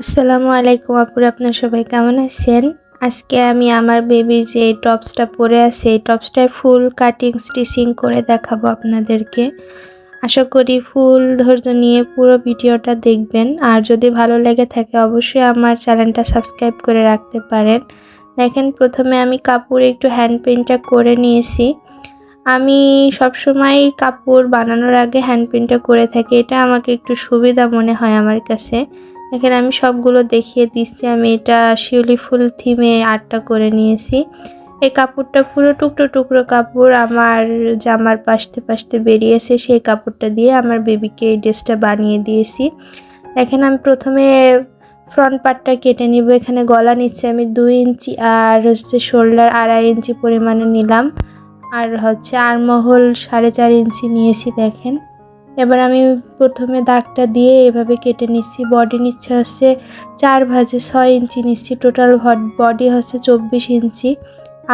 আসসালামু আলাইকুম আপুরা, আপনারা সবাই কেমন আছেন? আজকে আমি আমার বেবির যে টপসটা পরে আছে এই টপসটায় ফুল কাটিং স্টিচিং করে দেখাবো আপনাদেরকে। আশা করি ফুল ধৈর্য নিয়ে পুরো ভিডিওটা দেখবেন, আর যদি ভালো লেগে থাকে অবশ্যই আমার চ্যানেলটা সাবস্ক্রাইব করে রাখতে পারেন। দেখেন, প্রথমে আমি কাপড়ে একটু হ্যান্ড পেইন্টটা করে নিয়েছি। আমি সবসময় কাপড় বানানোর আগে হ্যান্ড পেইন্টটা করে থাকি, এটা আমাকে একটু সুবিধা মনে হয় আমার কাছে। এখানে আমি সবগুলো দেখিয়ে দিচ্ছি। আমি এটা শিউলি ফুল থিমে আর্টটা করে নিয়েছি। এই কাপড়টা পুরো টুকরো টুকরো কাপড় আমার জামার পাশতে বেরিয়েছে, সেই কাপড়টা দিয়ে আমার বেবিকে এই ড্রেসটা বানিয়ে দিয়েছি। দেখেন, আমি প্রথমে ফ্রন্ট পার্টটা কেটে নিব। এখানে গলা নিচ্ছে আমি 2 ইঞ্চি, আর শোল্ডার 2.5 ইঞ্চি পরিমাণে নিলাম, আর আরমহল 4.5 ইঞ্চি নিয়েছি। দেখেন, এবার আমি প্রথমে দাগটা দিয়ে এভাবে কেটে নিচ্ছি। বডি নিচ্ছে 4 ভাঁজে 6 ইঞ্চি নিচ্ছি। টোটাল বডি 24 ইঞ্চি।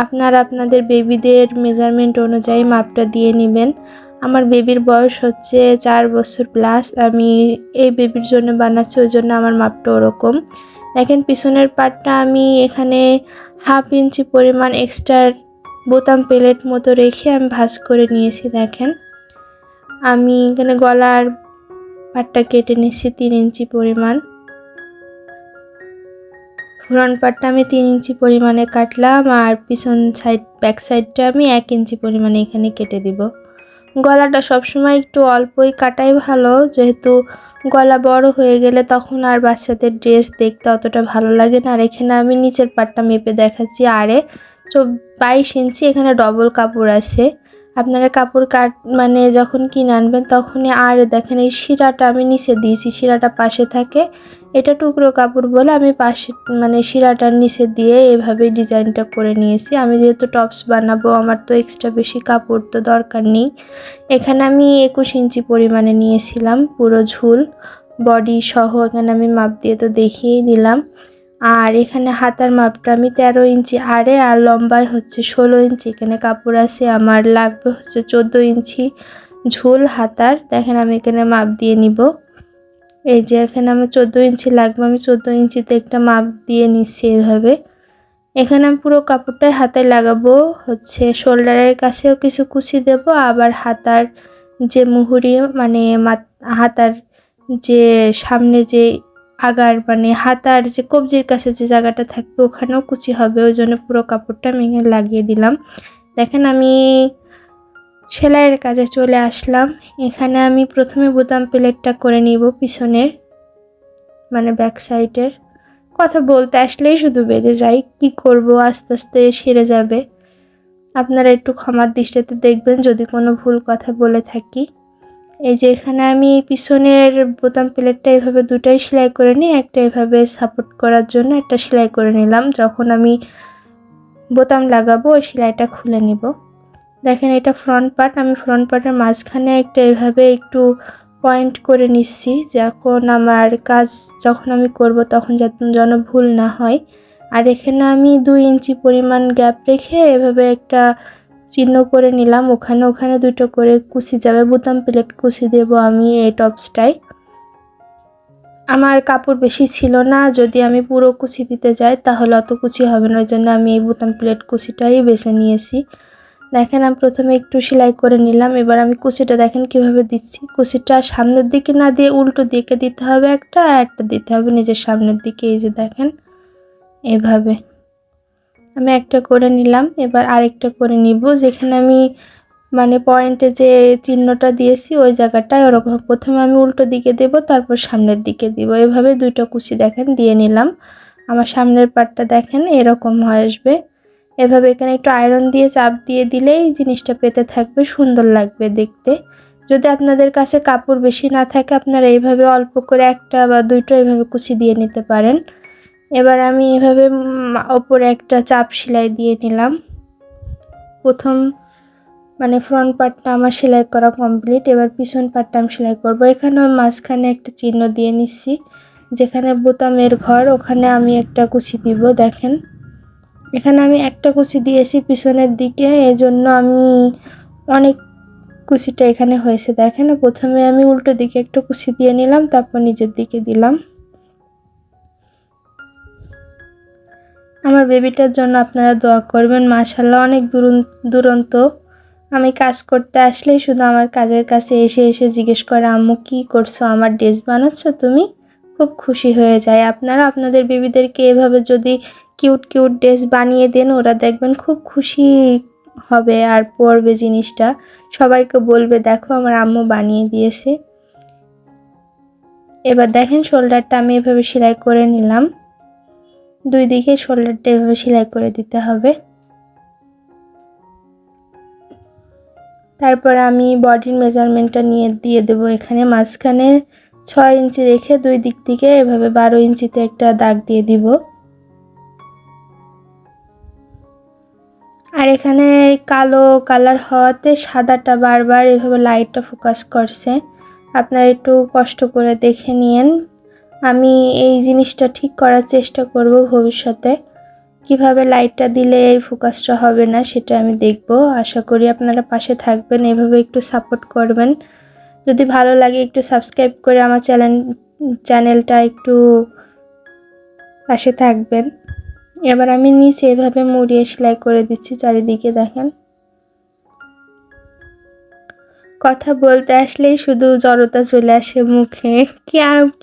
আপনারা আপনাদের বেবিদের মেজারমেন্ট অনুযায়ী মাপটা দিয়ে নেবেন। আমার বেবির বয়স 4 বছর প্লাস। আমি এই বেবির জন্য বানাচ্ছি, ওই জন্য আমার মাপটা ওরকম। দেখেন, পিছনের পার্টটা আমি এখানে 1/2 ইঞ্চি পরিমাণ এক্সট্রা বোতাম প্লেট মতো রেখে আমি ভাঁজ করে নিয়েছি। দেখেন, আমি এখানে গলার পাটটা কেটে নিচ্ছি 3 ইঞ্চি পরিমাণ। ফ্রন্ট পাটটা আমি 3 ইঞ্চি পরিমাণে কাটলাম, আর পিছন সাইড ব্যাক সাইডটা আমি 1 ইঞ্চি পরিমাণে এখানে কেটে দিব। গলাটা সবসময় একটু অল্পই কাটাই ভালো, যেহেতু গলা বড় হয়ে গেলে তখন আর বাচ্চাদের ড্রেস দেখতে অতটা ভালো লাগে না। আর এখানে আমি নিচের পাটটা মেপে দেখাচ্ছি। 22 ইঞ্চি এখানে ডবল কাপড় আছে। আপনারা কাপড় যখন কিনে আনবেন তখনই। আর দেখেন, এই শিরাটা আমি নিচে দিয়েছি, শিরাটা পাশে থাকে। এটা টুকরো কাপড় বলে আমি পাশে শিরাটার নিচে দিয়ে এভাবে ডিজাইনটা করে নিয়েছি। আমি যেহেতু টপস বানাবো, আমার তো এক্সট্রা বেশি কাপড় তো দরকার নেই। এখানে আমি 21 ইঞ্চি পরিমাণে নিয়েছিলাম পুরো ঝুল বডি সহ। এখানে আমি মাপ দিয়ে তো দেখিয়েই দিলাম। আর এখানে হাতার মাপটা আমি 13 ইঞ্চি আড়ে, আর লম্বায় 16 ইঞ্চি এখানে কাপড় আছে। আমার লাগবে 14 ইঞ্চি ঝুল হাতার। দেখেন, আমি এখানে মাপ দিয়ে নিব। এই যে এখানে আমার 14 ইঞ্চি লাগবে, আমি 14 ইঞ্চিতে একটা মাপ দিয়ে নিচ্ছি এভাবে। এখানে আমি পুরো কাপড়টাই হাতায় লাগাবো। শোল্ডারের কাছেও কিছু কুচি দেব, আবার হাতার যে মুহুরি হাতার যে সামনে যে আগার হাতার যে কবজির কাছে যে জায়গাটা থাকবে ওখানেও কুচি হবে, ওই জন্য পুরো কাপড়টা আমি লাগিয়ে দিলাম। দেখেন, আমি সেলাইয়ের কাজে চলে আসলাম। এখানে আমি প্রথমে বোতাম প্লেটটা করে নিব পিছনের, ব্যাক সাইডের। কথা বলতে আসলেই শুধু বেঁধে যাই, কি করব, আস্তে আস্তে সেরে যাবে। আপনারা একটু ক্ষমার দৃষ্টিতে দেখবেন যদি কোনো ভুল কথা বলে থাকি। এই যে এখানে আমি পিছনের বোতাম প্লেটটা এভাবে দুটাই সেলাই করে নিই, একটা এভাবে সাপোর্ট করার জন্য একটা সেলাই করে নিলাম। যখন আমি বোতাম লাগাবো ওই সেলাইটা খুলে নিব। দেখেন, এটা ফ্রন্ট পার্ট। আমি ফ্রন্ট পার্টের মাঝখানে একটা এভাবে একটু পয়েন্ট করে নিচ্ছি, যখন আমার কাজ যখন আমি করব তখন যেন ভুল না হয়। আর এখানে আমি 2 ইঞ্চি পরিমাণ গ্যাপ রেখে এভাবে একটা চিহ্ন করে নিলাম। ওখানে দুটো করে কুচি যাবে, বোতাম প্লেট কুচি দেব আমি এই টপসটায়। আমার কাপড় বেশি ছিল না, যদি আমি পুরো কুচি দিতে যাই তাহলে অত কুচি হবে না, ওই জন্য আমি এই বোতাম প্লেট কুচিটাই বেছে নিয়েছি। দেখেন, আমি প্রথমে একটু সেলাই করে নিলাম। এবার আমি কুচিটা দেখেন কিভাবে দিচ্ছি। কুচিটা সামনের দিকে না দিয়ে উল্টো দিকে দিতে হবে, একটা দিতে হবে নিজের সামনের দিকে। এই যে দেখেন, এভাবে আমি একটা করে নিলাম। এবার আরেকটা করে নিব। যেখানে আমি পয়েন্টে যে চিহ্নটা দিয়েছি ওই জায়গাটায় ওরকম প্রথমে আমি উল্টো দিকে দেব, তারপর সামনের দিকে দিব। এভাবে দুইটা কুচি দেখেন দিয়ে নিলাম। আমার সামনের পাটটা দেখেন এরকম হয়ে আসবে। এভাবে এখানে একটু আয়রন দিয়ে চাপ দিয়ে দিলেই জিনিসটা পেতে থাকবে, সুন্দর লাগবে দেখতে। যদি আপনাদের কাছে কাপড় বেশি না থাকে আপনারা এইভাবে অল্প করে একটা বা দুইটা এভাবে কুচি দিয়ে নিতে পারেন। এবার আমি এভাবে ওপরে একটা চাপ সেলাই দিয়ে নিলাম। প্রথম ফ্রন্ট পার্টটা আমার সেলাই করা কমপ্লিট। এবার পিছন পার্টটা আমি সেলাই করব। এখানে মাঝখানে একটা চিহ্ন দিয়ে নিচ্ছি, যেখানে বোতামের ঘর ওখানে আমি একটা কুচি দিব। দেখেন, এখানে আমি একটা কুচি দিয়েছি পিছনের দিকে, এজন্য আমি অনেক কুচিটা এখানে হয়েছে। দেখেন, প্রথমে আমি উল্টো দিকে একটা কুচি দিয়ে নিলাম, তারপর নিচের দিকে দিলাম। আমার বেবিটার জন্য আপনারা দোয়া করবেন। মাশাআল্লাহ অনেক দুরন্ত। আমি কাজ করতে আসলেই শুধু আমার কাজের কাছে এসে এসে জিজ্ঞেস করে, আম্মু কি করছো, আমার ড্রেস বানাচ্ছো তুমি? খুব খুশি হয়ে যায়। আপনারা আপনাদের বেবিদেরকে এভাবে যদি কিউট কিউট ড্রেস বানিয়ে দেন, ওরা দেখবেন খুব খুশি হবে আর পরবে জিনিসটা। সবাইকে বলবে দেখো আমার আম্মু বানিয়ে দিয়েছে। এবার দেখেন শোল্ডারটা আমি এভাবে সেলাই করে নিলাম। দুই দিকে শোল্ডারটা এভাবে সেলাই করে দিতে হবে। তারপর আমি বডির মেজারমেন্টটা দিয়ে দেব। এখানে মাঝখানে 6 ইঞ্চি রেখে দুই দিক থেকে এভাবে 12 ইঞ্চিতে একটা দাগ দিয়ে দিব। আর এখানে কালো কালার হওয়াতে সাদাটা বারবার এভাবে লাইটটা ফোকাস করছে। আপনারা একটু কষ্ট করে দেখে নিন। আমি এই জিনিসটা ঠিক করার চেষ্টা করব ভবিষ্যতে। কিভাবে লাইটটা দিলে এই ফোকাসটা হবে না সেটা আমি দেখব। আশা করি আপনারা পাশে থাকবেন, এভাবে একটু সাপোর্ট করবেন। যদি ভালো লাগে একটু সাবস্ক্রাইব করে আমার চ্যানেলটা একটু পাশে থাকবেন। এবার আমি নিচে এভাবে মুড়িয়ে সেলাই করে দিচ্ছি চারিদিকে। দেখেন কথা বলতে আসলেই শুধু জড়তা চলে আসে মুখে।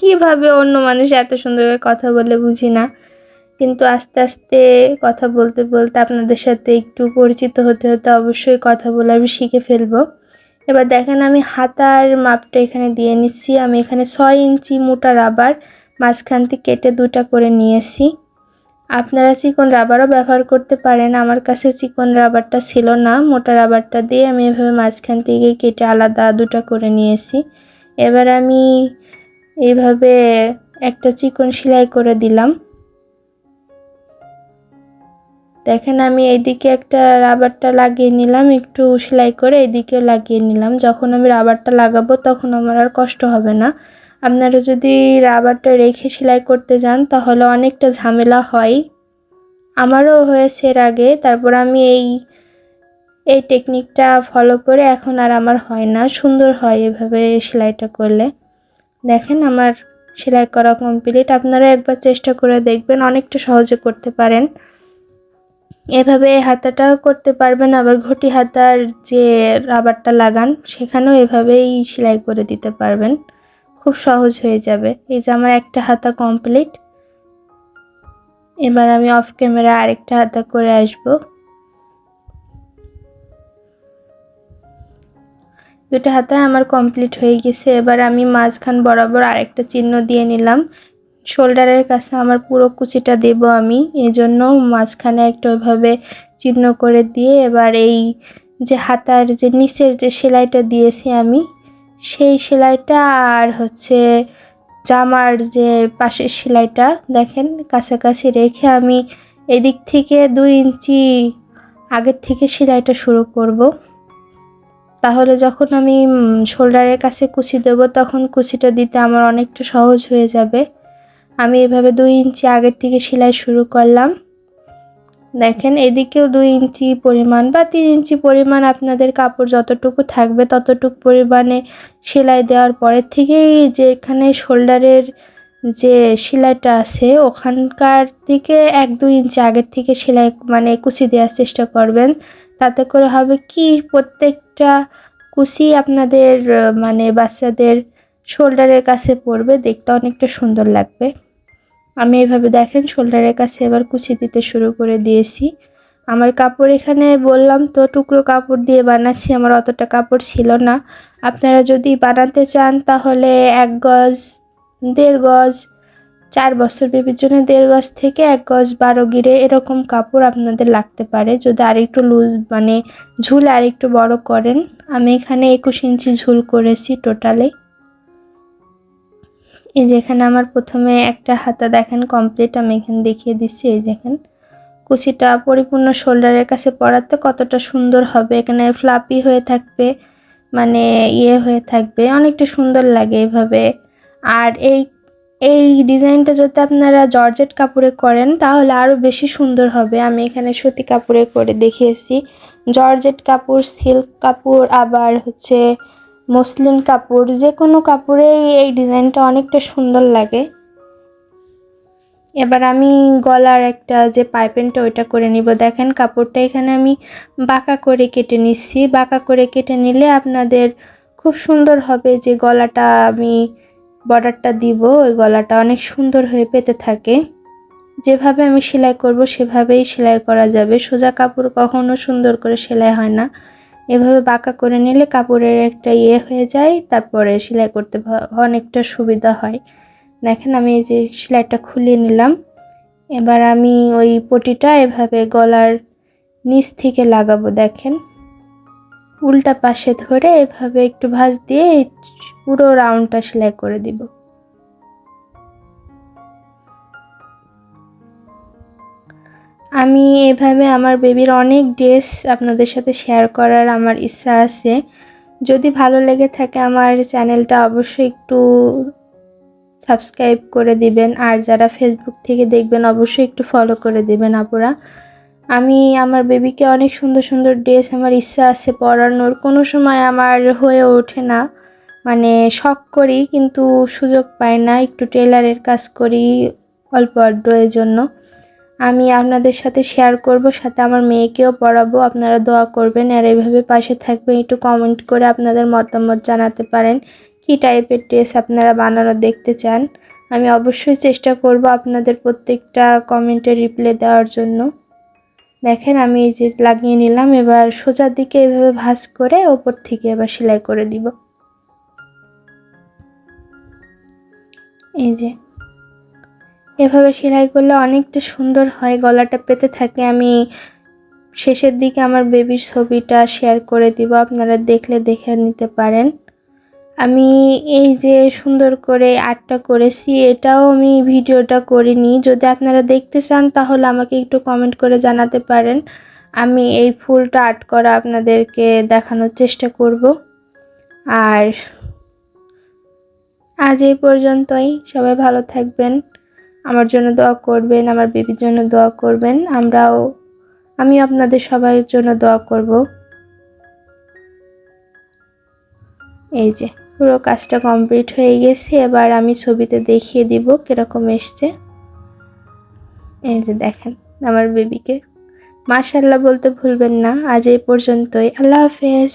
কিভাবে অন্য মানুষ এত সুন্দর করে কথা বলে বুঝি না, কিন্তু আস্তে আস্তে কথা বলতে বলতে আপনাদের সাথে একটু পরিচিত হতে হতে অবশ্যই কথা বলে আমি শিখে ফেলবো। এবার দেখেন আমি হাতার মাপটা এখানে দিয়ে নিচ্ছি। আমি এখানে 6 ইঞ্চি মোটা রাবার মাঝখান থেকে কেটে 2টা করে নিয়েছি। আপনারা চিকন রাবারও ব্যবহার করতে পারেন। আমার কাছে চিকন রাবারটা ছিল না, মোটা রাবারটা দিয়ে আমি এভাবে মাঝখান থেকে কেটে আলাদা 2টা করে নিয়েছি। এবার আমি এইভাবে একটা চিকন সেলাই করে দিলাম। দেখেন আমি এইদিকে একটা রাবারটা লাগিয়ে নিলাম, একটু সেলাই করে এইদিকেও লাগিয়ে নিলাম। যখন আমি রাবারটা লাগাবো তখন আমার আর কষ্ট হবে না। আপনারা যদি রাবারটা রেখে সেলাই করতে যান তাহলে অনেকটা ঝামেলা হয়, আমারও হয়েছে এর আগে। তারপর আমি এই টেকনিকটা ফলো করে এখন আর আমার হয় না, সুন্দর হয় এভাবে সেলাইটা করলে। দেখেন আমার সেলাই করা কমপ্লিট। আপনারা একবার চেষ্টা করে দেখবেন, অনেকটা সহজে করতে পারেন। এভাবে হাতাটাও করতে পারবেন, আবার ঘটি হাতার যে রাবারটা লাগান সেখানেও এভাবেই সেলাই করে দিতে পারবেন, খুব সহজ হয়ে যাবে। এই যে আমার একটা হাতা কমপ্লিট। এবার আমি অফ ক্যামেরা আরেকটা হাতা করে আসব। 2টা হাতায় আমার কমপ্লিট হয়ে গেছে। এবার আমি মাঝখান বরাবর আরেকটা চিহ্ন দিয়ে নিলাম। শোল্ডারের কাছে আমার পুরো কুচিটা দেব আমি, এই জন্য মাঝখানে একটা ওইভাবে চিহ্ন করে দিয়ে এবার এই যে হাতার যে নিচের যে সেলাইটা দিয়েছি আমি, সেই সেলাইটা আর হচ্ছে জামার যে পাশের সেলাইটা দেখেন কাছাকাছি রেখে আমি এদিক থেকে 2 ইঞ্চি আগের থেকে সেলাইটা শুরু করব। তাহলে যখন আমি শোল্ডারের কাছে কুচি দেব তখন কুচিটা দিতে আমার অনেকটা সহজ হয়ে যাবে। আমি এভাবে 2 ইঞ্চি আগের থেকে সেলাই শুরু করলাম। দেখেন এদিকেও 2 ইঞ্চি পরিমাণ বা 3 ইঞ্চি পরিমাণ আপনাদের কাপড় যতটুকু থাকবে ততটুকু পরিমাণে সেলাই দেওয়ার পরের থেকেই যেখানে শোল্ডারের যে সেলাইটা আছে ওখানকার থেকে 1-2 ইঞ্চি আগের থেকে সেলাই মানে কুচি দেওয়ার চেষ্টা করবেন। তাতে করে হবে কি প্রত্যেকটা কুচি আপনাদের মানে বাচ্চাদের শোল্ডারের কাছে পড়বে, দেখতে অনেকটা সুন্দর লাগবে। আমি এইভাবে দেখেন শোল্ডারের কাছে এবার কুচি দিতে শুরু করে দিয়েছি। আমার কাপড় এখানে বললাম তো টুকরো কাপড় দিয়ে বানাচ্ছি, আমার অতটা কাপড় ছিল না। আপনারা যদি বানাতে চান তাহলে 1 গজ 1.5 গজ 4 বছর বেবির জন্য 1.5 গজ থেকে 1 গজ 12 গিরে এরকম কাপড় আপনাদের লাগতে পারে, যদি আরেকটু লুজ মানে ঝুল আরেকটু বড় করেন। আমি এখানে 21 ইঞ্চি ঝুল করেছি টোটালে। এই যে এখানে আমার প্রথমে একটা হাতা দেখেন কমপ্লিট, আমি এখানে দেখিয়ে দিচ্ছি। এই দেখেন কুচিটা পরিপূর্ণ শোল্ডারের কাছে পরাতে কতটা সুন্দর হবে, এখানে ফ্লাপি হয়ে থাকবে মানে হয়ে থাকবে, অনেকটা সুন্দর লাগে এভাবে। আর এই ডিজাইনটা যদি আপনারা জর্জেট কাপড়ে করেন তাহলে আরও বেশি সুন্দর হবে। আমি এখানে সুতি কাপড়ে করে দেখিয়েছি। জর্জেট কাপড়, সিল্ক কাপড়, আবার হচ্ছে মসলিন কাপড়, যে কোনো কাপড়ে এই ডিজাইনটা অনেকটা সুন্দর লাগে। এবার আমি গলার একটা যে পাইপিংটা ওইটা করে নিব। দেখেন কাপড়টা এখানে আমি বাঁকা করে কেটে নিচ্ছি। বাঁকা করে কেটে নিলে আপনাদের খুব সুন্দর হবে, যে গলাটা আমি বর্ডারটা দিব ওই গলাটা অনেক সুন্দর হয়ে পেতে থাকে। যেভাবে আমি সেলাই করব সেভাবেই সেলাই করা যাবে। সোজা কাপড় কখনো সুন্দর করে সেলাই হয় না। এভাবে বাঁকা করে নিলে কাপড়ের একটা হয়ে যায়, তারপরে সেলাই করতে অনেকটা সুবিধা হয়। দেখেন আমি এই যে সেলাইটা খুলিয়ে নিলাম। এবার আমি ওই পটিটা এভাবে গলার নিচ থেকে লাগাবো। দেখেন উল্টা পাশে ধরে এভাবে একটু ভাঁজ দিয়ে পুরো রাউন্ডটা সেলাই করে দিব। আমি এভাবে আমার বেবির অনেক ড্রেস আপনাদের সাথে শেয়ার করার আমার ইচ্ছা আছে। যদি ভালো লেগে থাকে আমার চ্যানেলটা অবশ্যই একটু সাবস্ক্রাইব করে দিবেন, আর যারা ফেসবুক থেকে দেখবেন অবশ্যই একটু ফলো করে দিবেন আপুরা। আমি আমার বেবিকে অনেক সুন্দর সুন্দর ড্রেস আমার ইচ্ছা আছে পরানোর, কোনো সময় আমার হয়ে ওঠে না, মানে শখ করি কিন্তু সুযোগ পাই না। একটু টেলারের কাজ করি অল্প অল্প, এর জন্য আমি আপনাদের সাথে শেয়ার করব, সাথে আমার মেয়েকেও পড়াবো। আপনারা দোয়া করবেন আর এইভাবে পাশে থাকবেন। একটু কমেন্ট করে আপনাদের মতামত জানাতে পারেন কি টাইপের ড্রেস আপনারা বানানো দেখতে চান। আমি অবশ্যই চেষ্টা করব আপনাদের প্রত্যেকটা কমেন্টে রিপ্লাই দেওয়ার জন্য। দেখেন আমি এই যে লাগিয়ে নিলাম। এবার সোজার দিকে এভাবে ভাঁজ করে ওপর থেকে এবার সেলাই করে দিব। এই যে এভাবে সেলাই করলে অনেকটা সুন্দর হয়, গলাটা পেতে থাকে। আমি শেষের দিকে আমার বেবির ছবিটা শেয়ার করে দিব, আপনারা দেখলে দেখে নিতে পারেন। আমি এই যে সুন্দর করে আর্টটা করেছি, এটাও আমি ভিডিওটা করিনি। যদি আপনারা দেখতে চান তাহলে আমাকে একটু কমেন্ট করে জানাতে পারেন, আমি এই ফুলটা আর্ট করা আপনাদেরকে দেখানোর চেষ্টা করব। আর আজ এই পর্যন্তই। সবাই ভালো থাকবেন, আমার জন্য দোয়া করবেন, আমার বেবির জন্য দোয়া করবেন। আমি আপনাদের সবার জন্য দোয়া করব। এই যে পুরো কাজটা কমপ্লিট হয়ে গেছে। এবার আমি ছবিতে দেখিয়ে দিব কিরকম এসছে। এই যে দেখেন আমার বেবিকে। মাশাআল্লাহ বলতে ভুলবেন না। আজ এই পর্যন্তই। আল্লাহ হাফেজ।